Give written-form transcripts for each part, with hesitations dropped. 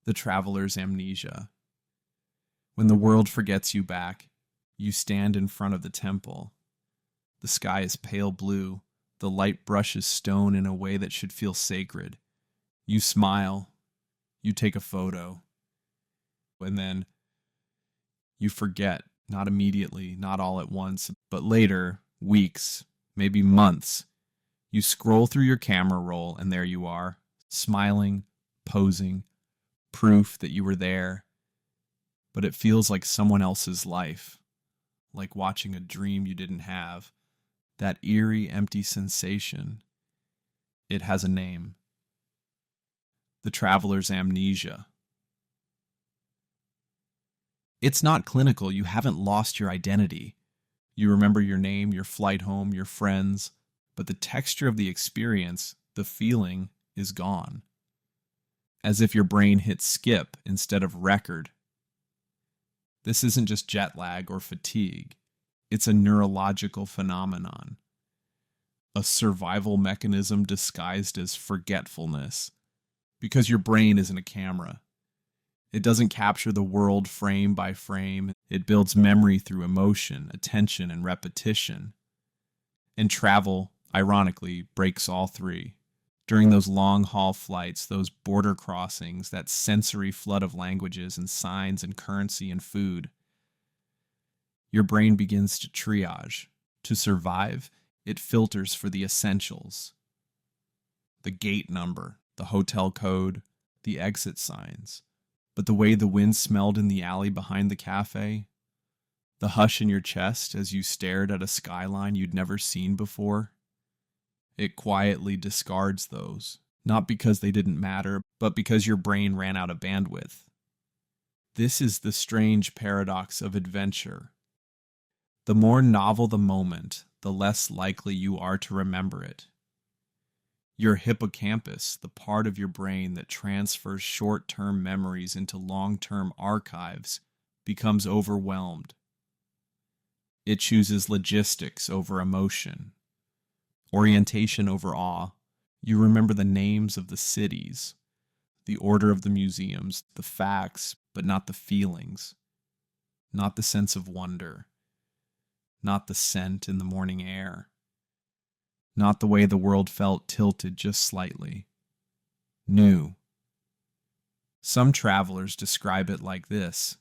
The traveler's amnesia. When the world forgets you back, you stand in front of the temple. The sky is pale blue. The light brushes stone in a way that should feel sacred. You smile. You take a photo. And then you forget, not immediately, not all at once, but later, weeks, maybe months. You scroll through your camera roll, and there you are, smiling, posing, proof that you were there. But it feels like someone else's life, like watching a dream you didn't have. That eerie, empty sensation. It has a name. The traveler's amnesia. It's not clinical. You haven't lost your identity. You remember your name, your flight home, your friends, but the texture of the experience, the feeling, is gone. As if your brain hit skip instead of record. This isn't just jet lag or fatigue. It's a neurological phenomenon. A survival mechanism disguised as forgetfulness. Because your brain isn't a camera. It doesn't capture the world frame by frame. It builds memory through emotion, attention, and repetition. And travel, ironically, breaks all three. During those long-haul flights, those border crossings, that sensory flood of languages and signs and currency and food, your brain begins to triage. To survive, it filters for the essentials. The gate number, the hotel code, the exit signs. But the way the wind smelled in the alley behind the cafe, the hush in your chest as you stared at a skyline you'd never seen before, it quietly discards those, not because they didn't matter, but because your brain ran out of bandwidth. This is the strange paradox of adventure. The more novel the moment, the less likely you are to remember it. Your hippocampus, the part of your brain that transfers short-term memories into long-term archives, becomes overwhelmed. It chooses logistics over emotion, orientation over awe. You remember the names of the cities, the order of the museums, the facts, but not the feelings, not the sense of wonder, not the scent in the morning air, not the way the world felt tilted just slightly. New. Some travelers describe it like this.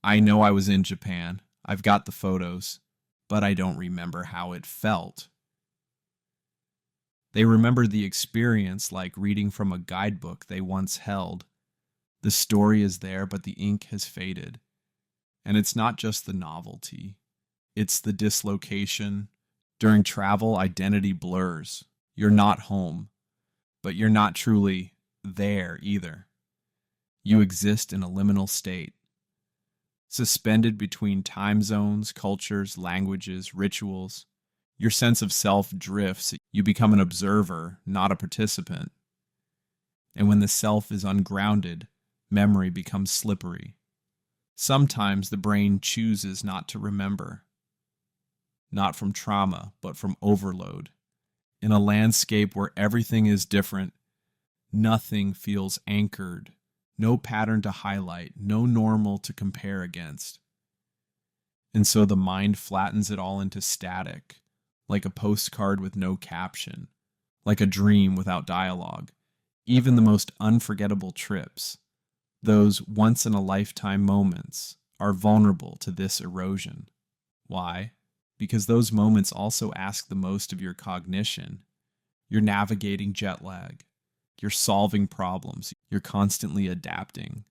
I know I was in Japan. I've got the photos, but I don't remember how it felt. They remember the experience like reading from a guidebook they once held. The story is there, but the ink has faded. And it's not just the novelty. It's the dislocation. During travel, identity blurs. You're not home, but you're not truly there either. You exist in a liminal state, suspended between time zones, cultures, languages, rituals. Your sense of self drifts. You become an observer, not a participant. And when the self is ungrounded, memory becomes slippery. Sometimes the brain chooses not to remember. Not from trauma, but from overload. In a landscape where everything is different, nothing feels anchored, no pattern to highlight, no normal to compare against. And so the mind flattens it all into static, like a postcard with no caption, like a dream without dialogue. Even the most unforgettable trips, those once-in-a-lifetime moments, are vulnerable to this erosion. Why? Because those moments also ask the most of your cognition. You're navigating jet lag. You're solving problems. You're constantly adapting.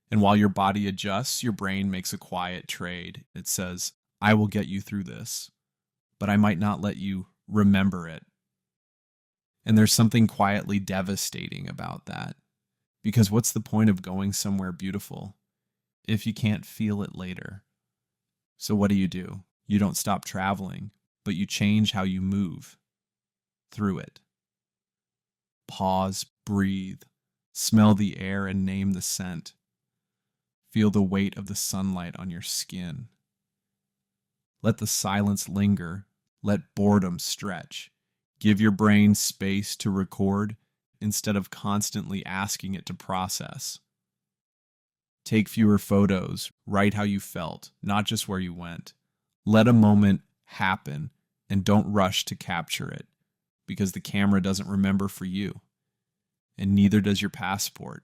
And while your body adjusts, your brain makes a quiet trade. It says, I will get you through this, but I might not let you remember it. And there's something quietly devastating about that. Because what's the point of going somewhere beautiful if you can't feel it later? So what do? You don't stop traveling, but you change how you move through it. Pause, breathe, smell the air and name the scent. Feel the weight of the sunlight on your skin. Let the silence linger. Let boredom stretch. Give your brain space to record instead of constantly asking it to process. Take fewer photos, write how you felt, not just where you went. Let a moment happen and don't rush to capture it, because the camera doesn't remember for you, and neither does your passport.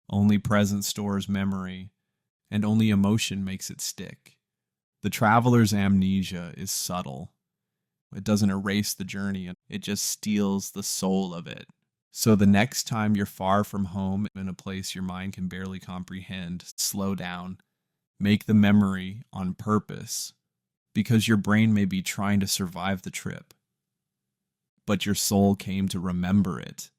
Only present stores memory, and only emotion makes it stick. The traveler's amnesia is subtle. It doesn't erase the journey, it just steals the soul of it. So the next time you're far from home in a place your mind can barely comprehend, slow down. Make the memory on purpose, because your brain may be trying to survive the trip, but your soul came to remember it.